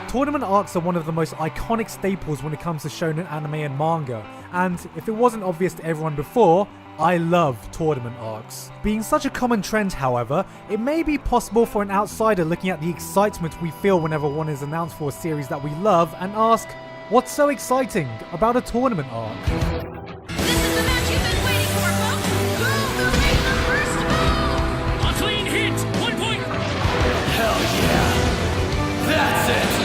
Tournament arcs are one of the most iconic staples when it comes to shonen anime and manga, and if it wasn't obvious to everyone before, I love tournament arcs. Being such a common trend, however, it may be possible for an outsider looking at the excitement we feel whenever one is announced for a series that we love and ask, what's so exciting about a tournament arc? This is the match you've been waiting for, folks! Who will make the first move? A clean hit! 1 point! Hell yeah! That's it!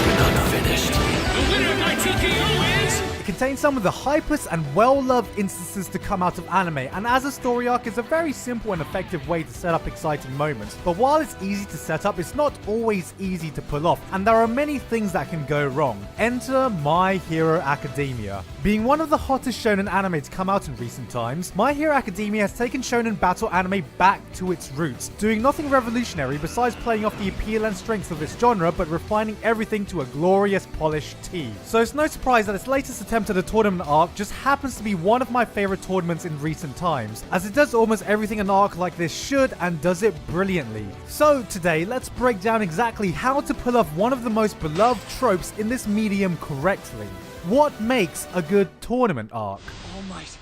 We're not finished. The winner by TKO is... It contains some of the hypest and well-loved instances to come out of anime, and as a story arc is a very simple and effective way to set up exciting moments. But while it's easy to set up, it's not always easy to pull off, and there are many things that can go wrong. Enter My Hero Academia. Being one of the hottest shonen anime to come out in recent times, My Hero Academia has taken shonen battle anime back to its roots, doing nothing revolutionary besides playing off the appeal and strengths of its genre, but refining everything to a glorious polished T. So it's no surprise that its latest attempt at a tournament arc just happens to be one of my favorite tournaments in recent times, as it does almost everything an arc like this should and does it brilliantly. So today, let's break down exactly how to pull off one of the most beloved tropes in this medium correctly. What makes a good tournament arc? All Might,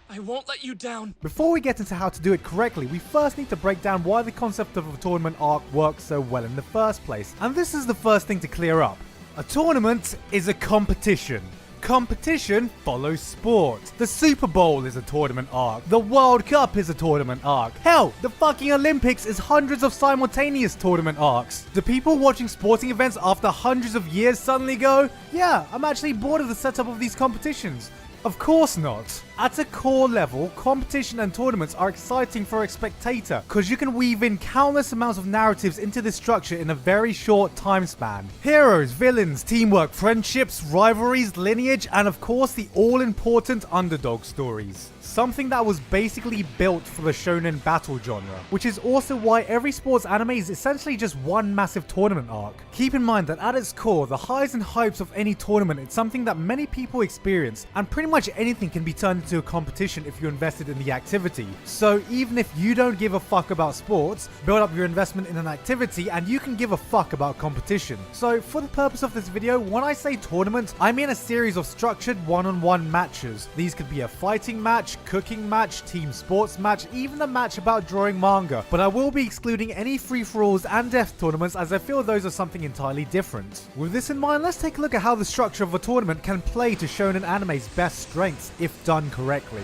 I won't let you down. Before we get into how to do it correctly, we first need to break down why the concept of a tournament arc works so well in the first place. And this is the first thing to clear up. A tournament is a competition. Competition follows sport. The Super Bowl is a tournament arc. The World Cup is a tournament arc. Hell, the fucking Olympics is hundreds of simultaneous tournament arcs. Do people watching sporting events after hundreds of years suddenly go, yeah, I'm actually bored of the setup of these competitions? Of course not. At a core level, competition and tournaments are exciting for a spectator because you can weave in countless amounts of narratives into this structure in a very short time span. Heroes, villains, teamwork, friendships, rivalries, lineage, and of course the all-important underdog stories. Something that was basically built for the shonen battle genre, which is also why every sports anime is essentially just one massive tournament arc. Keep in mind that at its core, the highs and hypes of any tournament is something that many people experience, and pretty much anything can be turned into a competition if you're invested in the activity. So even if you don't give a fuck about sports, build up your investment in an activity and you can give a fuck about competition. So for the purpose of this video, when I say tournament, I mean a series of structured one-on-one matches. These could be a fighting match, cooking match, team sports match, even a match about drawing manga, but I will be excluding any free-for-alls and death tournaments as I feel those are something entirely different. With this in mind, let's take a look at how the structure of a tournament can play to shonen anime's best strengths if done correctly.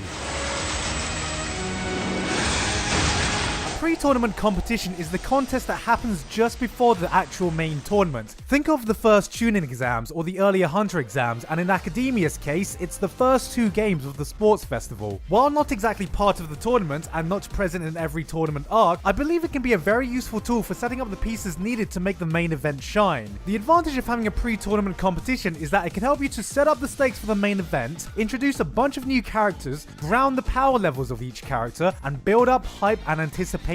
Pre-tournament competition is the contest that happens just before the actual main tournament. Think of the first Chunin exams or the earlier Hunter exams, and in Academia's case, it's the first 2 games of the sports festival. While not exactly part of the tournament and not present in every tournament arc, I believe it can be a very useful tool for setting up the pieces needed to make the main event shine. The advantage of having a pre-tournament competition is that it can help you to set up the stakes for the main event, introduce a bunch of new characters, ground the power levels of each character, and build up hype and anticipation.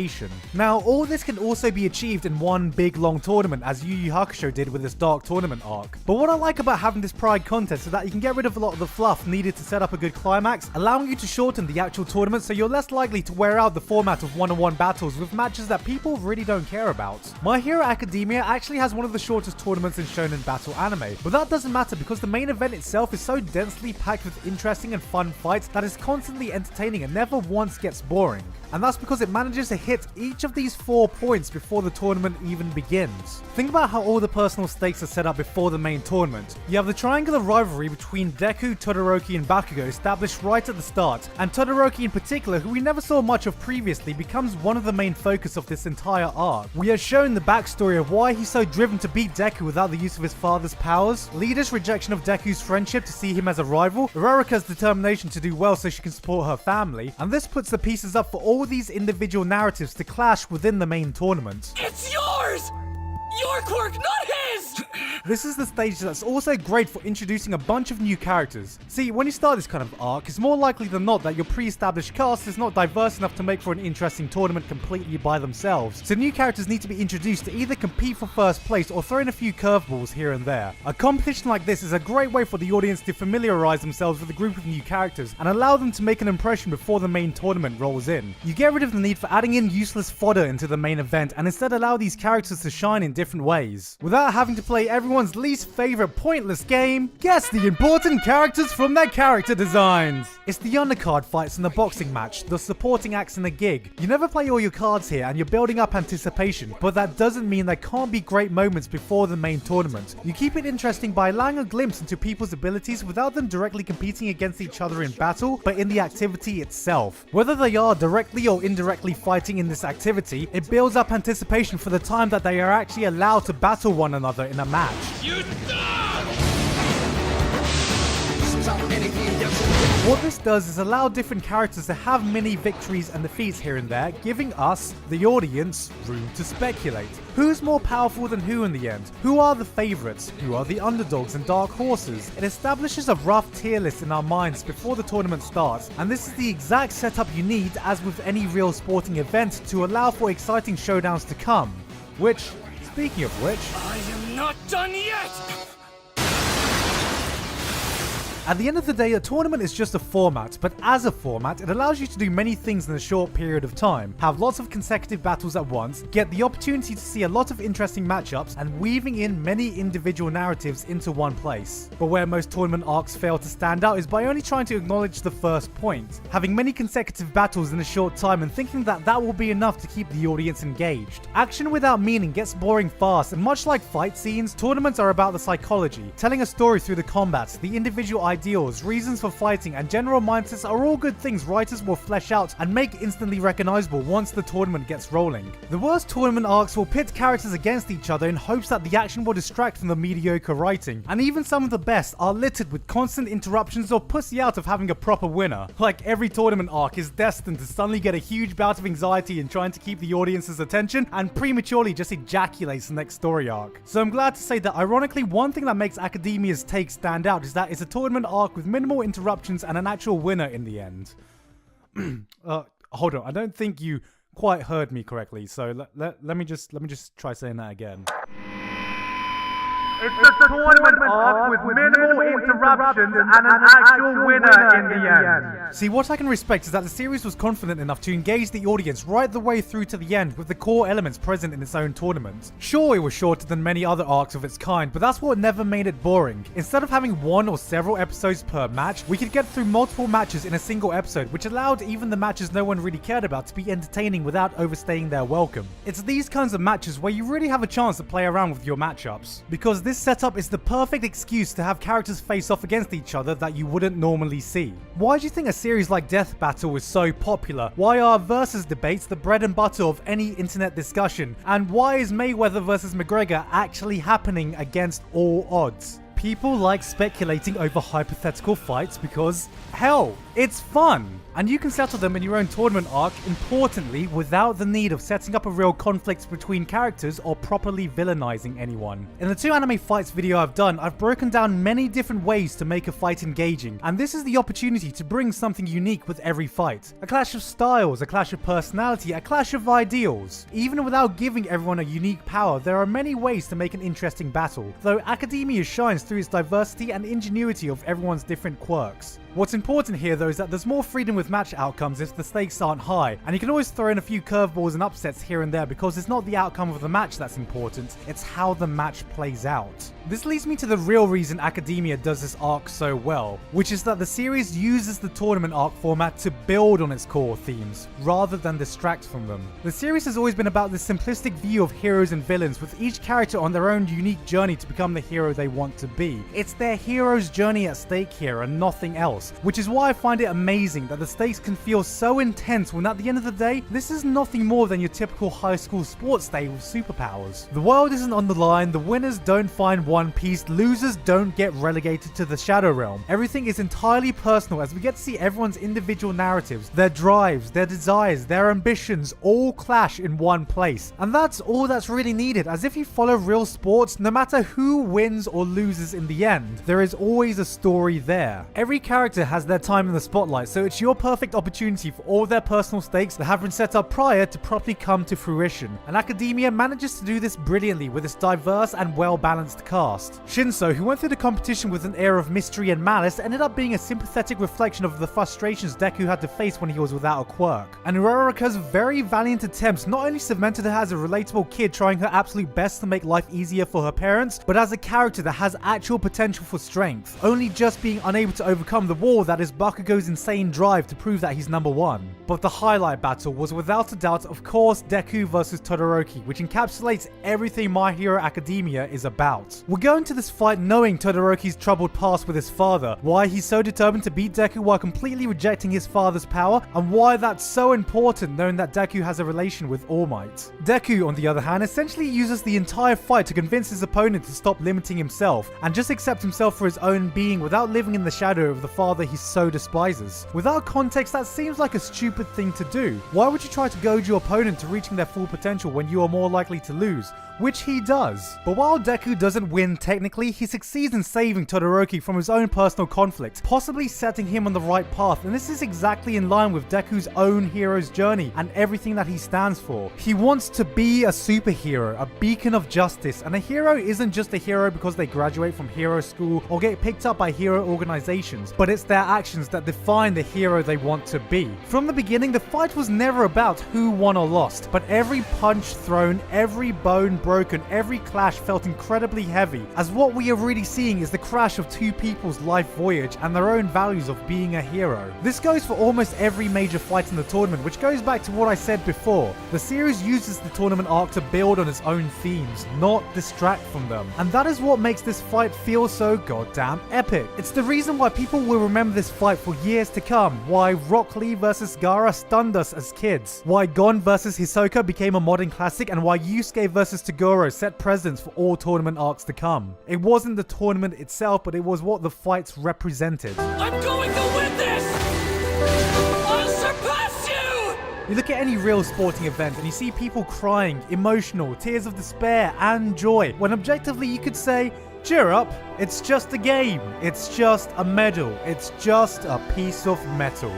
Now, all this can also be achieved in one big long tournament, as Yu Yu Hakusho did with its Dark Tournament arc. But what I like about having this Pride contest is that you can get rid of a lot of the fluff needed to set up a good climax, allowing you to shorten the actual tournament so you're less likely to wear out the format of one-on-one battles with matches that people really don't care about. My Hero Academia actually has one of the shortest tournaments in shonen battle anime, but that doesn't matter because the main event itself is so densely packed with interesting and fun fights that is constantly entertaining and never once gets boring. And that's because it manages to hit each of these 4 points before the tournament even begins. Think about how all the personal stakes are set up before the main tournament. You have the triangular rivalry between Deku, Todoroki, and Bakugo established right at the start, and Todoroki in particular, who we never saw much of previously, becomes one of the main focus of this entire arc. We are shown the backstory of why he's so driven to beat Deku without the use of his father's powers, Lida's rejection of Deku's friendship to see him as a rival, Uraraka's determination to do well so she can support her family, and this puts the pieces up for all these individual narratives to clash within the main tournament. It's yours! Your quirk, not his! This is the stage that's also great for introducing a bunch of new characters. See, when you start this kind of arc, it's more likely than not that your pre-established cast is not diverse enough to make for an interesting tournament completely by themselves. So new characters need to be introduced to either compete for first place or throw in a few curveballs here and there. A competition like this is a great way for the audience to familiarize themselves with a group of new characters and allow them to make an impression before the main tournament rolls in. You get rid of the need for adding in useless fodder into the main event and instead allow these characters to shine in different ways. Without having to play everyone's least favorite pointless game, guess the important characters from their character designs. It's the undercard fights in the boxing match, the supporting acts in a gig. You never play all your cards here and you're building up anticipation, but that doesn't mean there can't be great moments before the main tournament. You keep it interesting by allowing a glimpse into people's abilities without them directly competing against each other in battle, but in the activity itself. Whether they are directly or indirectly fighting in this activity, it builds up anticipation for the time that they are actually allowed to battle one another in a match. You suck! What this does is allow different characters to have mini victories and defeats here and there, giving us, the audience, room to speculate. Who's more powerful than who in the end? Who are the favourites? Who are the underdogs and dark horses? It establishes a rough tier list in our minds before the tournament starts, and this is the exact setup you need, as with any real sporting event, to allow for exciting showdowns to come. Which, speaking of which, I am not done yet! at the end of the day, a tournament is just a format, but as a format, it allows you to do many things in a short period of time, have lots of consecutive battles at once, get the opportunity to see a lot of interesting matchups, and weaving in many individual narratives into one place. But where most tournament arcs fail to stand out is by only trying to acknowledge the first point, having many consecutive battles in a short time and thinking that that will be enough to keep the audience engaged. Action without meaning gets boring fast, and much like fight scenes, tournaments are about the psychology, telling a story through the combats, the individual ideals, reasons for fighting, and general mindsets are all good things writers will flesh out and make instantly recognizable once the tournament gets rolling. The worst tournament arcs will pit characters against each other in hopes that the action will distract from the mediocre writing, and even some of the best are littered with constant interruptions or pussy out of having a proper winner. Like every tournament arc is destined to suddenly get a huge bout of anxiety in trying to keep the audience's attention and prematurely just ejaculates the next story arc. So I'm glad to say that ironically, one thing that makes Academia's take stand out is that it's a tournament arc with minimal interruptions and an actual winner in the end. Hold on, I don't think you quite heard me correctly, so let me just try saying that again. It's a tournament arc with minimal interruptions and an actual winner in the end. See, what I can respect is that the series was confident enough to engage the audience right the way through to the end with the core elements present in its own tournament. Sure, it was shorter than many other arcs of its kind, but that's what never made it boring. Instead of having one or several episodes per match, we could get through multiple matches in a single episode, which allowed even the matches no one really cared about to be entertaining without overstaying their welcome. It's these kinds of matches where you really have a chance to play around with your matchups, because this setup is the perfect excuse to have characters face off against each other that you wouldn't normally see. Why do you think a series like Death Battle is so popular? Why are versus debates the bread and butter of any internet discussion? And why is Mayweather versus McGregor actually happening against all odds? People like speculating over hypothetical fights because, hell, it's fun! And you can settle them in your own tournament arc, importantly, without the need of setting up a real conflict between characters or properly villainizing anyone. In the 2 anime fights video I've done, I've broken down many different ways to make a fight engaging, and this is the opportunity to bring something unique with every fight. A clash of styles, a clash of personality, a clash of ideals. Even without giving everyone a unique power, there are many ways to make an interesting battle, though Academia shines through its diversity and ingenuity of everyone's different quirks. What's important here though is that there's more freedom with match outcomes if the stakes aren't high, and you can always throw in a few curveballs and upsets here and there because it's not the outcome of the match that's important, it's how the match plays out. This leads me to the real reason Academia does this arc so well, which is that the series uses the tournament arc format to build on its core themes, rather than distract from them. The series has always been about this simplistic view of heroes and villains, with each character on their own unique journey to become the hero they want to be. It's their hero's journey at stake here and nothing else. powers, which is why I find it amazing that the stakes can feel so intense when at the end of the day, this is nothing more than your typical high school sports day with superpowers. The world isn't on the line, the winners don't find One Piece, losers don't get relegated to the Shadow Realm. Everything is entirely personal as we get to see everyone's individual narratives, their drives, their desires, their ambitions all clash in one place. And that's all that's really needed, as if you follow real sports, no matter who wins or loses in the end, there is always a story there. Every character has their time in the spotlight, so it's your perfect opportunity for all their personal stakes that have been set up prior to properly come to fruition. And Academia manages to do this brilliantly with its diverse and well-balanced cast. Shinso, who went through the competition with an air of mystery and malice, ended up being a sympathetic reflection of the frustrations Deku had to face when he was without a quirk. And Uraraka's very valiant attempts not only cemented her as a relatable kid trying her absolute best to make life easier for her parents, but as a character that has actual potential for strength, only just being unable to overcome the wall that is Bakugo's insane drive to prove that he's number one. But the highlight battle was without a doubt, of course, Deku versus Todoroki, which encapsulates everything My Hero Academia is about. We're going to this fight knowing Todoroki's troubled past with his father, why he's so determined to beat Deku while completely rejecting his father's power, and why that's so important knowing that Deku has a relation with All Might. Deku, on the other hand, essentially uses the entire fight to convince his opponent to stop limiting himself and just accept himself for his own being without living in the shadow of the father he so despises. Without context, that seems like a stupid thing to do. Why would you try to goad your opponent to reaching their full potential when you are more likely to lose? Which he does. But while Deku doesn't win technically, he succeeds in saving Todoroki from his own personal conflict, possibly setting him on the right path, and this is exactly in line with Deku's own hero's journey and everything that he stands for. He wants to be a superhero, a beacon of justice, and a hero isn't just a hero because they graduate from hero school or get picked up by hero organizations, but it's their actions that define the hero they want to be. From the beginning, the fight was never about who won or lost, but every punch thrown, every bone broken, every clash felt incredibly heavy, as what we are really seeing is the crash of two people's life voyage and their own values of being a hero. This goes for almost every major fight in the tournament, which goes back to what I said before. The series uses the tournament arc to build on its own themes, not distract from them. And that is what makes this fight feel so goddamn epic. It's the reason why people will remember this fight for years to come, why Rock Lee vs Gaara stunned us as kids, why Gon vs Hisoka became a modern classic, and why Yusuke vs Toguro set precedents for all tournament arcs to come. It wasn't the tournament itself, but it was what the fights represented. I'm going to win this! I'll surpass you! You look at any real sporting event and you see people crying, emotional, tears of despair and joy, when objectively you could say, cheer up, it's just a game, it's just a medal, it's just a piece of metal.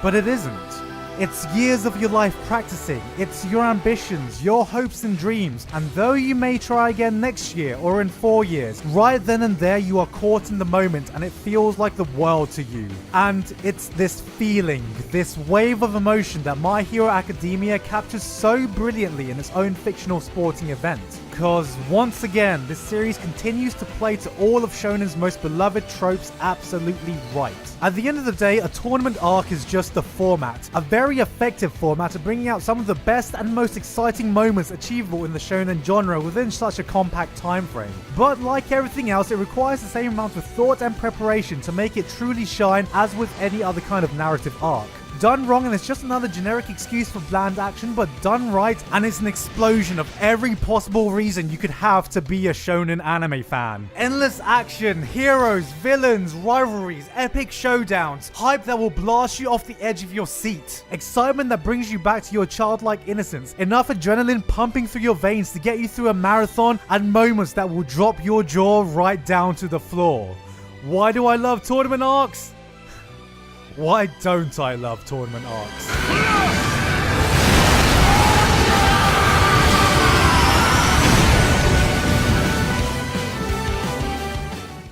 But it isn't. It's years of your life practicing, it's your ambitions, your hopes and dreams, and though you may try again next year or in 4 years, right then and there you are caught in the moment and it feels like the world to you. And it's this feeling, this wave of emotion that My Hero Academia captures so brilliantly in its own fictional sporting event. Because once again, this series continues to play to all of Shonen's most beloved tropes absolutely right. At the end of the day, a tournament arc is just a format, a very effective format of bringing out some of the best and most exciting moments achievable in the shonen genre within such a compact time frame. But like everything else, it requires the same amount of thought and preparation to make it truly shine as with any other kind of narrative arc. Done wrong and it's just another generic excuse for bland action, but done right and it's an explosion of every possible reason you could have to be a shonen anime fan. Endless action, heroes, villains, rivalries, epic showdowns, hype that will blast you off the edge of your seat, excitement that brings you back to your childlike innocence, enough adrenaline pumping through your veins to get you through a marathon, and moments that will drop your jaw right down to the floor. Why do I love tournament arcs? Why don't I love tournament arcs?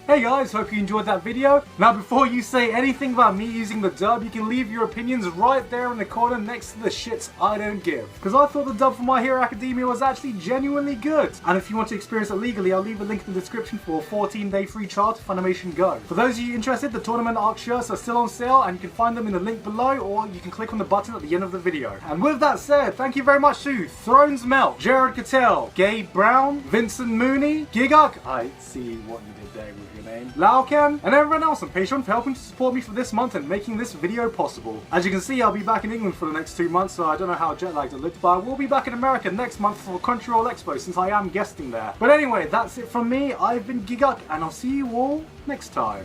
Hey guys, hope you enjoyed that video. Now before you say anything about me using the dub, you can leave your opinions right there in the corner next to the shits I don't give. Because I thought the dub for My Hero Academia was actually genuinely good. And if you want to experience it legally, I'll leave a link in the description for a 14-day free trial to Funimation Go. For those of you interested, the tournament arc shirts are still on sale and you can find them in the link below, or you can click on the button at the end of the video. And with that said, thank you very much to Thrones Melt, Jared Cattell, Gabe Brown, Vincent Mooney, Gigok, I see what you did there. day with your name, Lauken, and everyone else on Patreon for helping to support me for this month and making this video possible. As you can see, I'll be back in England for the next 2 months, so I don't know how jet lagged I looked, but I will be back in America next month for Crunchyroll Expo since I am guesting there. But anyway, that's it from me. I've been Giguk, and I'll see you all next time.